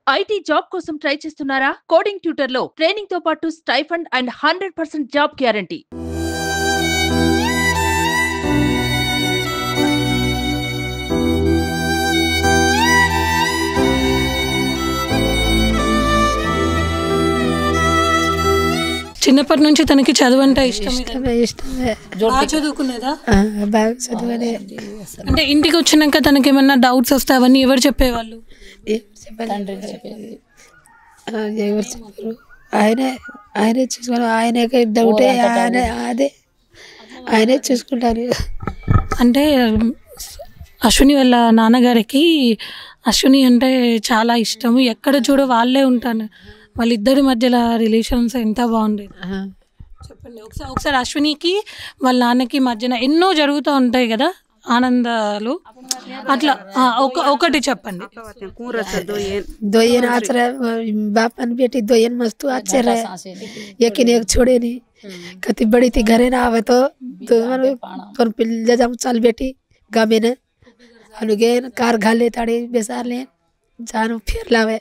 IT job కోసం try చేస్తున్నారా? Coding tutor లో ట్రైనింగ్ తో పాటు స్టైఫండ్ అండ్ 100% జాబ్ గ్యారంటీ. చిన్నప్పటి నుంచి తనకి చదువు అంటే ఇష్టమే చదువుకునేదా? బాగా చదువునే. అంటే ఇంటికి వచ్చినాక తనకి ఏమన్నా డౌట్స్ వస్తే అవన్నీ ఎవరు చెప్పేవాళ్ళు? ఎవరు చెప్పారు? ఆయనే చూసుకున్నారు. ఆయనకే డౌటే ఆయనే చూసుకుంటారు. అంటే అశ్విని వాళ్ళ నాన్నగారికి అశ్విని అంటే చాలా ఇష్టము. ఎక్కడ చూడో వాళ్ళే ఉంటాను. వాళ్ళిద్దరి మధ్యలో రిలేషన్స్ ఎంత బాగుండేది చెప్పండి ఒకసారి. అశ్వినికి వాళ్ళ నాన్నకి మధ్యన ఎన్నో జరుగుతూ ఉంటాయి కదా ఆనందాలు, అట్లా ఒకటి చెప్పండి. दोयन आचरा बाप और बेटी दोयन मस्त आचर है, लेकिन एक छोड़े नहीं. कति बड़ी थी घरे ना आवे तो पर पिल्ले जाम चल बेटी गामे ने अनुगे कार घाले ताड़ी बेसार ले जानो फिर लावे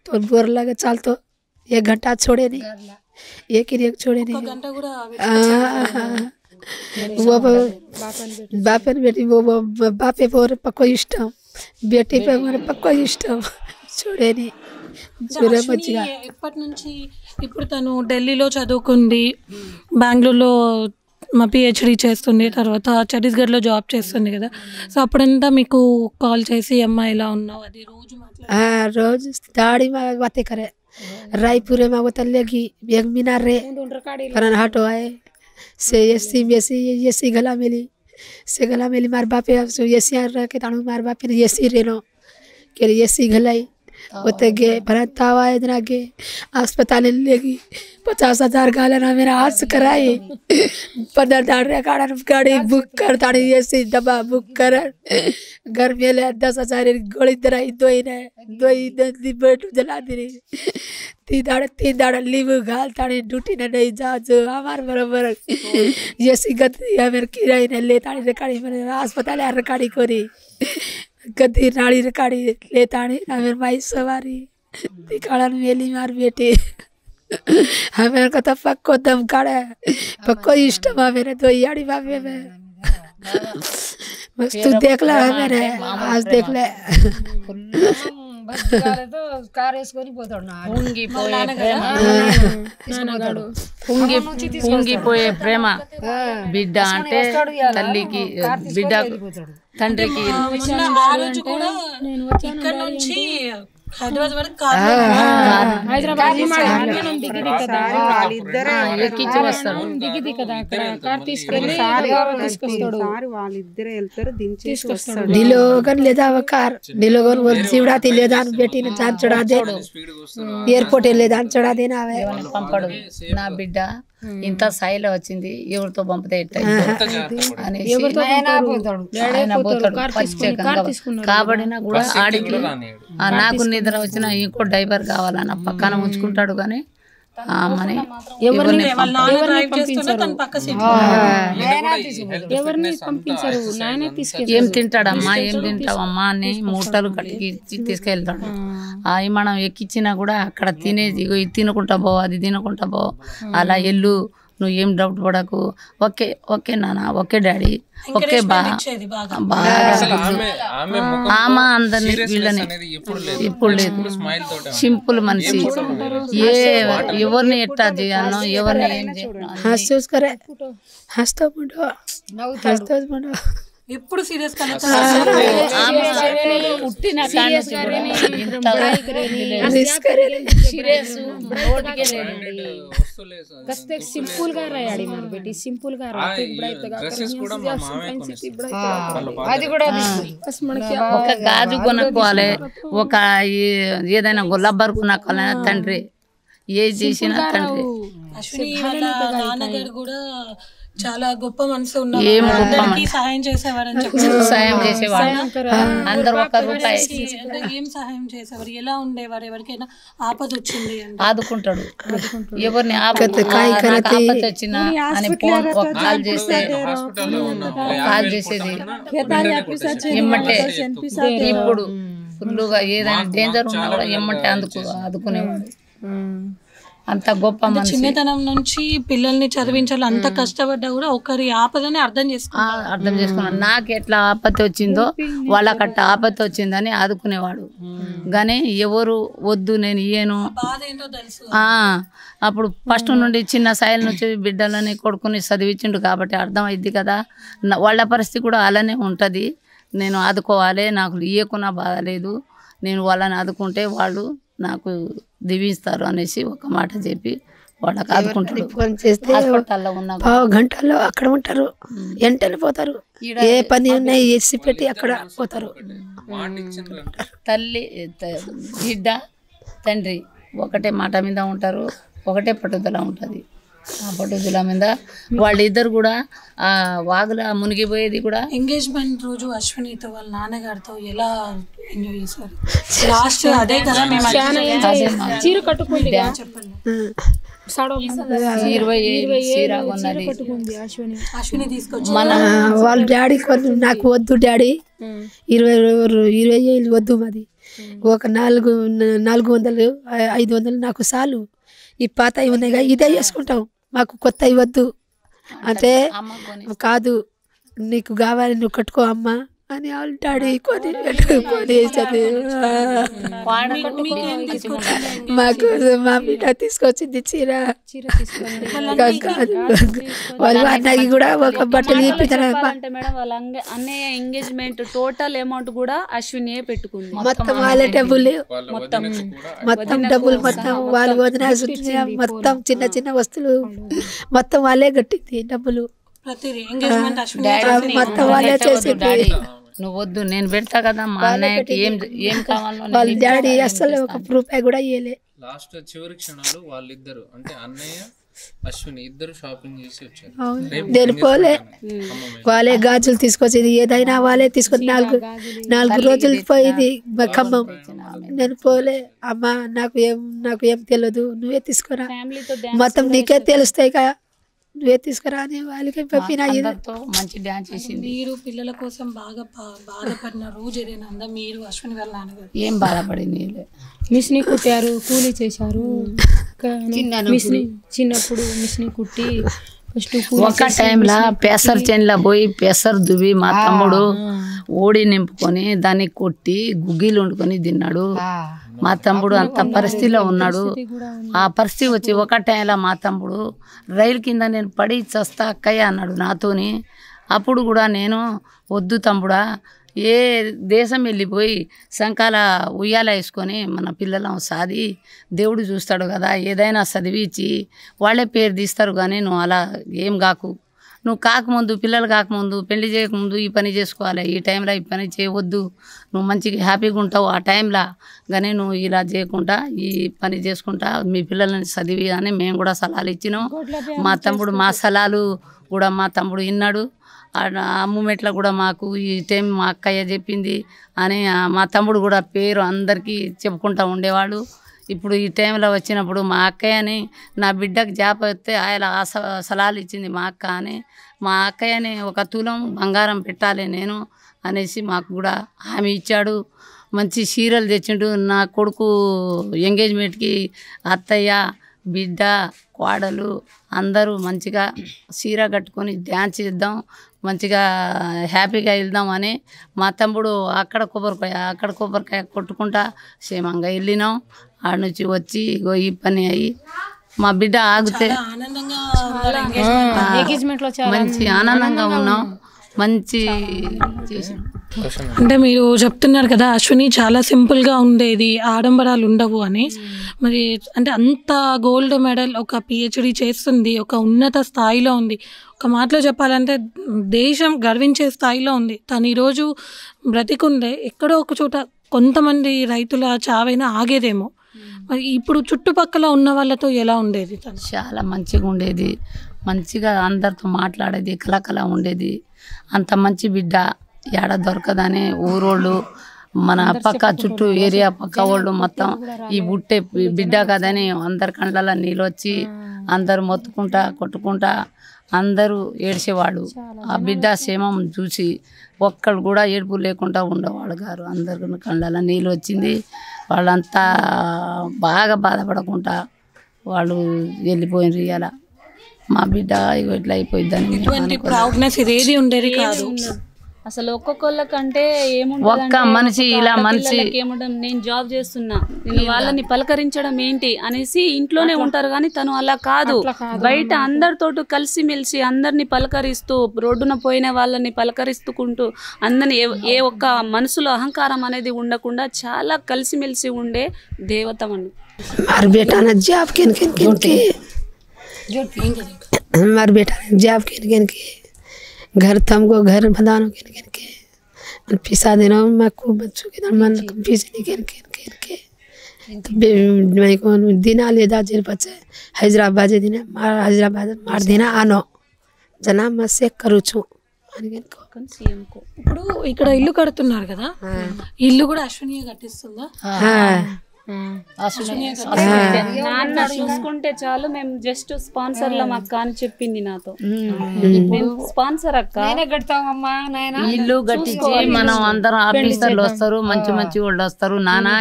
तो बोर लगे चल तो 1 घंटा छोड़े नहीं, एक छोड़े नहीं. वो बाप और बेटी वो बापे पर पक्को इष्टम, बेटी पे मेरे पक्को इष्टम చూడే ఇప్పటి నుంచి ఇప్పుడు తను ఢిల్లీలో చదువుకుంది, బెంగళూరులో మా పిహెచ్డి చేస్తుంది, తర్వాత ఛత్తీస్గఢ్లో జాబ్ చేస్తుంది కదా. సో అప్పుడంతా మీకు కాల్ చేసి అమ్మ ఎలా ఉన్నావు అది రోజు दाढ़ी में बातें करे. रायपुर में वो तलेगी एक मीनार रे परन हटो आए से एसी गला मिली मार बापे एसी रह के ताणु मार बापे ने एसी रेनो के एसी गलाई होते गे भरत तावा इतना गे अस्पताल लेगी 50,000 गालना मेरा हाथ से कराई 15 गाड़ी बुक कर ताड़ी एसी डब्बा बुक कर घर में ले 10,000 गोली दराई दो ही बैठ जला दी 3 दाड़ा लीव घाल ताड़ी ड्यूटी ने नहीं जा जो हमार बराबर एसी गति मेरे किराए ने ले ताड़ी रिकाड़ी मेरे अस्पताल रिकाड़ी कोरी गद्दी नाड़ी रिकाड़ी ले ताड़ी मेरे माई सवारी दिखाड़न मेली मार बेटी हमें को तो पक्को दम काड़ा पक्को इष्ट माँ मेरे तो याड़ी बाबे में बस तू देख ले मेरे आज देख ले పొంగిపోయే ప్రేమ బిడ్డ అంటే తల్లికి బిడ్డ తండ్రికి. ఇక్కడ నుంచి హైదరాబాద్ వరకు ఎక్కించి వస్తాడు. ढिलोगन ले जाव कार ढिलोगन वो जीवड़ा ती ले जान बेटी ने जान चढ़ा दे एयरपोर्ट ले जान चढ़ा देना आवे పంపడు. నా బిడ్డ ఇంత స్థాయిలో వచ్చింది ఎవరితో పంపితే అనేసి కాబడినా కూడా ఆడికి నాకు నిద్ర వచ్చిన ఇంకో డ్రైవర్ కావాలన్న పక్కన ఉంచుకుంటాడు కానీ ఆమెని ఏం తింటాడమ్మా ఏం తింటావమ్మా అని మూటలు కట్టికి తీసుకెళ్తాడు. అవి మనం ఎక్కించినా కూడా అక్కడ తినేది ఇది తినుకుంటా పో అది తినుకుంటా పో అలా ఎల్లు నువ్వు ఏం డౌట్ పడకు ఓకే ఓకే నాన్న ఓకే డాడీ ఓకే ఆమె అందరినీ వీళ్ళని ఇప్పుడు లేదు. సింపుల్ మనిషి ఎవరిని ఎట్లా చేయాలనో ఎవరిని ఏం చేయాలి ఎప్పుడు సీరియస్ సింపుల్ గా రాయాడి మన బేటి సింపుల్ గా అది కూడా ఒక గాజు కొనుక్కోవాలి, ఒక ఏదైనా గుల్లబ్బర్ కొనుక్కోవాలి. తండ్రి ఏ చేసినా తండ్రి. నాన్నగారు కూడా చాలా గొప్ప మనసు ఉన్నారు, సహాయం చేసేవారని చెప్పారు. సహాయం చేసేవాడు అందరు ఒక రూపాయి ఏం సహాయం చేసేవారు, ఎలా ఉండేవారు, ఎవరికైనా ఆపద వచ్చింది ఆదుకుంటాడు. ఎవరిని ఆపద వచ్చినా అని ఫోన్ కాల్ చేస్తే కాల్ చేసేది ఇమ్మంటే. ఇప్పుడు ఫుల్గా ఏదైనా డేంజర్ ఉన్నా కూడా ఎమ్మటే ఆదుకునేవాడు. అంత గొప్ప మనిషి. చిన్నతనం నుంచి పిల్లల్ని చదివించాలి, అంత కష్టపడ్డా కూడా ఒకరి ఆపదని అర్థం చేసుకున్నాను. నాకు ఎట్లా ఆపత్తి వచ్చిందో వాళ్ళకట్ట ఆపత్తి వచ్చిందని ఆదుకునేవాడు. కానీ ఎవరు వద్దు నేను ఇయ్యను. అప్పుడు ఫస్ట్ నుండి చిన్న స్థాయిల నుంచి బిడ్డలని కొడుకుని చదివించిండు కాబట్టి అర్థమైద్ది కదా. వాళ్ళ పరిస్థితి కూడా అలానే ఉంటుంది. నేను ఆదుకోవాలి, నాకు ఇయ్యకున్నా బాధ లేదు, నేను వాళ్ళని ఆదుకుంటే వాళ్ళు నాకు దీవిస్తారు అనేసి ఒక మాట చెప్పి వాళ్ళకి ఆదుకుంటారు. ఫోన్ చేస్తే గంటల్లో అక్కడ ఉంటారు, వెంటనే పోతారు. ఏ పని ఉన్నాయి వేసి పెట్టి అక్కడ పోతారు. తల్లి బిడ్డ తండ్రి ఒకటే మాట మీద ఉంటారు, ఒకటే పట్టుదల ఉంటుంది. ఆ పట్టుదల మీద వాళ్ళిద్దరు కూడా ఆ వాగులా మునిగిపోయేది కూడా. ఎంగేజ్మెంట్ రోజు అశ్వినితో వాళ్ళ నాన్నగారితో ఎలా ఎంజాయ్ చేశారు? లాస్ట్ అదే కదా చీర కట్టుకుంది చెప్పండి. అశ్విని తీసుకొచ్చి వాళ్ళ డాడీ నాకు వద్దు డాడీ, 20,000 వద్దు, మాది ఒక 400 500 నాకు చాలు, ఈ పాత ఉన్నాయి ఇదే చేసుకుంటాం, మాకు కొత్త వద్దు అంటే కాదు నీకు కావాలి నువ్వు కట్టుకో అమ్మ అని వాళ్ళ డాడీ కొని మాకు మా బిడ్డ తీసుకొచ్చింది చీర. వాళ్ళు అన్నకి కూడా ఒక బట్టలు ఇప్పిస్తారు. వాళ్ళ అన్నయ్య ఎంగేజ్మెంట్ టోటల్ అమౌంట్ కూడా అశ్విని పెట్టుకుంది. మొత్తం వాళ్ళే డబ్బులు, మొత్తం డబ్బులు మొత్తం వాళ్ళు వదిన మొత్తం చిన్న చిన్న వస్తువులు మొత్తం వాళ్ళే కట్టింది డబ్బులు. మొత్తం వాళ్ళే చేసింది. నువ్వు వద్దు నేను పెడతా కదా మా అన్నయ్యకి ఏం కావాలో. వాళ్ళ డాడీ అసలు ఒక రూపాయి కూడా ఇవ్వలే. లాస్ట్ చివరి క్షణాలు వాళ్ళిద్దరు అంటే అన్నయ్య అశ్విని ఇద్దరు షాపింగ్ చేసి వచ్చారు. నేను పోలే, వాళ్ళే గాజులు తీసుకొచ్చేది, ఏదైనా వాళ్ళే తీసుకొచ్చి 4 రోజులు పోయింది ఖమ్మం. నేను పోలే, అమ్మ నాకు ఏం తెలియదు, నువ్వే తీసుకురా, మొత్తం నీకే తెలుస్తాయి కదా, నువ్వే తీసుకురా అని వాళ్ళకి మంచి డాన్స్ చేసింది. మీరు పిల్లల కోసం బాగా బాధపడిన రోజు ఏదైనా ఉందా? మీరు అశ్విని వాళ్ళ నాన్నగారు ఏం బాధపడింది? మిషని కుట్టారు, కూలీ చేశారు. చిన్నప్పుడు మిషని కుట్టి ఒక టైంలో పెసర్ చెన్లో పోయి పెసర్ దువ్వి మా తమ్ముడు ఓడి నింపుకొని దాన్ని కొట్టి గుగ్గిలు వండుకొని తిన్నాడు. మా తమ్ముడు అంత పరిస్థితిలో ఉన్నాడు. ఆ పరిస్థితి వచ్చి ఒక టైంలో మా తమ్ముడు రైలు కింద నేను పడి చస్తా అక్కయ్య అన్నాడు నాతోని. అప్పుడు కూడా నేను వద్దు తమ్ముడా, ఏ దేశం వెళ్ళిపోయి సంకాల ఉయ్యాల వేసుకొని మన పిల్లలను సాది దేవుడు చూస్తాడు కదా, ఏదైనా చదివించి వాళ్ళే పేరు తీస్తారు. కానీ నువ్వు అలా ఏం కాకు, నువ్వు కాకముందు పిల్లలు కాకముందు పెళ్లి చేయకముందు ఈ పని చేసుకోవాలి, ఈ టైంలో ఈ పని చేయవద్దు, నువ్వు మంచిగా హ్యాపీగా ఉంటావు ఆ టైంలో, కానీ నువ్వు ఇలా చేయకుండా ఈ పని చేసుకుంటా మీ పిల్లల్ని చదివి అని మేము కూడా సలహాలు ఇచ్చినాం. మా తమ్ముడు మా సలహాలు కూడా మా తమ్ముడు విన్నాడు. ఆ మూమెంట్లో కూడా మాకు ఈ టైం మా అక్కయ్య చెప్పింది అని మా తమ్ముడు కూడా పేరు అందరికీ చెప్పుకుంటూ ఉండేవాడు. ఇప్పుడు ఈ టైంలో వచ్చినప్పుడు మా అక్కయ్యని నా బిడ్డకు జాబ్ వస్తే ఆయన సలహాలు ఇచ్చింది మా అక్క అని. మా అక్కయ్యని 1 తులం బంగారం పెట్టాలి నేను అనేసి మాకు కూడా హామీ ఇచ్చాడు. మంచి చీరలు తెచ్చిండు. నా కొడుకు ఎంగేజ్మెంట్కి అత్తయ్య బిడ్డ కోడలు అందరూ మంచిగా చీర కట్టుకొని డ్యాన్స్ చేద్దాం, మంచిగా హ్యాపీగా వెళ్దామని మా తమ్ముడు అక్కడ కొబ్బరికాయ కొట్టుకుంటా క్షేమంగా వెళ్ళినాం. ఆడ నుంచి వచ్చి ఈ పని అయ్యి మా బిడ్డ ఆగితే మంచి ఆనందంగా ఉన్నాం, మంచి చేసాం. అంటే మీరు చెప్తున్నారు కదా అశ్విని చాలా సింపుల్గా ఉండేది, ఆడంబరాలు ఉండవు అని. మరి అంటే అంత గోల్డ్ మెడల్, ఒక పిహెచ్డి చేస్తుంది, ఒక ఉన్నత స్థాయిలో ఉంది. ఒక మాటలో చెప్పాలంటే దేశం గర్వించే స్థాయిలో ఉంది. తను ఈరోజు బ్రతికుండే ఎక్కడో ఒక చోట కొంతమంది రైతుల చావైనా ఆగేదేమో. మరి ఇప్పుడు చుట్టుపక్కల ఉన్న వాళ్ళతో ఎలా ఉండేది? తను చాలా మంచిగా ఉండేది, మంచిగా అందరితో మాట్లాడేది, కలకల ఉండేది. అంత మంచి బిడ్డ ఏడ దొరకదని ఊరోళ్ళు మన పక్క చుట్టూ ఏరియా పక్క వాళ్ళు మొత్తం ఈ బుట్టే బిడ్డ కదని అందరి కళ్ళల్లో నీళ్ళు వచ్చి అందరు మొత్తుకుంటా కొట్టుకుంటా అందరూ ఏడ్చేవాడు. ఆ బిడ్డ క్షేమం చూసి ఒక్కడు కూడా ఏడుపు లేకుండా ఉండేవాడు గారు. అందరి కళ్ళల్లో నీళ్ళు వచ్చింది. వాళ్ళంతా బాగా బాధపడకుండా వాళ్ళు వెళ్ళిపోయినారు. ఇవాళ మా బిడ్డ ఇట్లా అయిపోయిందని ప్రౌడ్నెస్ ఇదేది ఉండేది కాదు. అసలు ఒక్కొక్కళ్ళకంటే ఒక్క మనిషి ఇలా మనిషి ఏముంటుంది, నేను జాబ్ చేస్తున్నా, నేను వాళ్ళని పలకరించడం ఏంటి అనేసి ఇంట్లోనే ఉంటారు. కానీ తను అలా కాదు, బయట అందరితోటి కలిసిమెలిసి అందరిని పలకరిస్తూ, రోడ్డున పోయిన వాళ్ళని పలకరిస్తుకుంటూ అందరిని ఏ ఒక్క మనసులో అహంకారం అనేది ఉండకుండా చాలా కలిసిమెలిసి ఉండే దేవత అండి. हमारे बेटा ने जॉब किन किन किन के हमारे बेटा ने जॉब किन किन के घर तुमको घर बंधानो किन किन के पिसा देना मैं को बच्चों के मन पीछे नहीं किन किन किन के मैं को दिना ले दा जेल बच्चे हैदराबाद दिन हैदराबाद मार देना आनो जना मैं से करू छु ఇప్పుడు ఇక్కడ ఇల్లు కడుతున్నారు కదా, ఇల్లు కూడా అశ్విని కట్టిస్తుందా? నాన్న చూసుకుంటే చాలు, మేము జస్ట్ స్పాన్సర్లం అక్క అని చెప్పింది నాతో. స్పాన్సర్ అక్క ఇల్లు కట్టించి మనం అందరం ఆఫీసర్లు వస్తారు, మంచి మంచి వాళ్ళు వస్తారు. నానా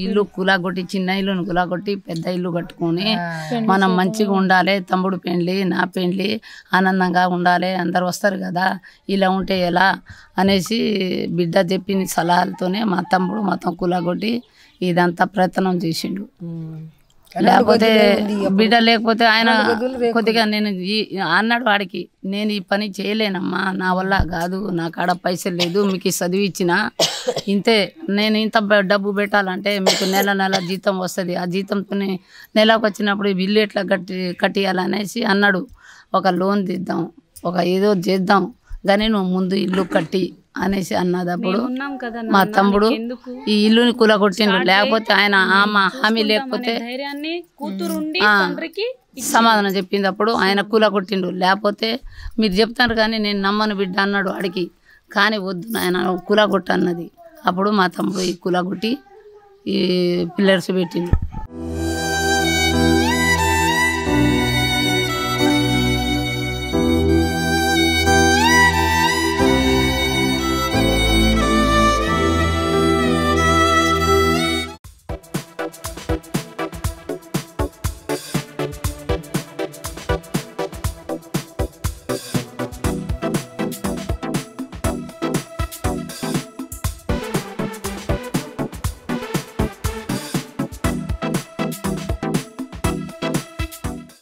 ఇల్లు కులాగొట్టి, చిన్న ఇల్లును కులాగొట్టి పెద్ద ఇల్లు కట్టుకొని మనం మంచిగా ఉండాలి, తమ్ముడు పెండ్లి నా పెండ్లి ఆనందంగా ఉండాలి, అందరు వస్తారు కదా, ఇలా ఉంటే ఎలా అనేసి బిడ్డ చెప్పిన సలహాలతోనే మా తమ్ముడు మొత్తం కులాగొట్టి ఇదంతా ప్రయత్నం చేసిండు. లేకపోతే బిడ్డ లేకపోతే ఆయన కొద్దిగా నేను అన్నాడు వాడికి, నేను ఈ పని చేయలేనమ్మా, నా వల్ల కాదు, నా కాడ పైసలు లేదు, మీకు చదివి ఇచ్చిన ఇంతే, నేను ఇంత డబ్బు పెట్టాలంటే మీకు నెల నెల జీతం వస్తుంది, ఆ జీతంతో నెలకు వచ్చినప్పుడు బిల్లు ఎట్లా కట్టియాలనేసి అన్నాడు. ఒక లోన్ తీద్దాం, ఒక ఏదో చేద్దాం కానీ నువ్వు ముందు ఇల్లు కట్టి అనేసి అన్నదప్పుడు మా తమ్ముడు ఈ ఇల్లుని కూలగొట్టిండు. లేకపోతే ఆయన హామీ లేకపోతే సమాధానం చెప్పిందప్పుడు ఆయన కూలగొట్టిండు. లేకపోతే మీరు చెప్తారు కానీ నేను నమ్మను బిడ్డ అన్నాడు అడిగి, కానీ వద్దు ఆయన కూలగొట్టు అన్నది. అప్పుడు మా తమ్ముడు ఈ కూలగొట్టి ఈ పిల్లర్స్ పెట్టిండు.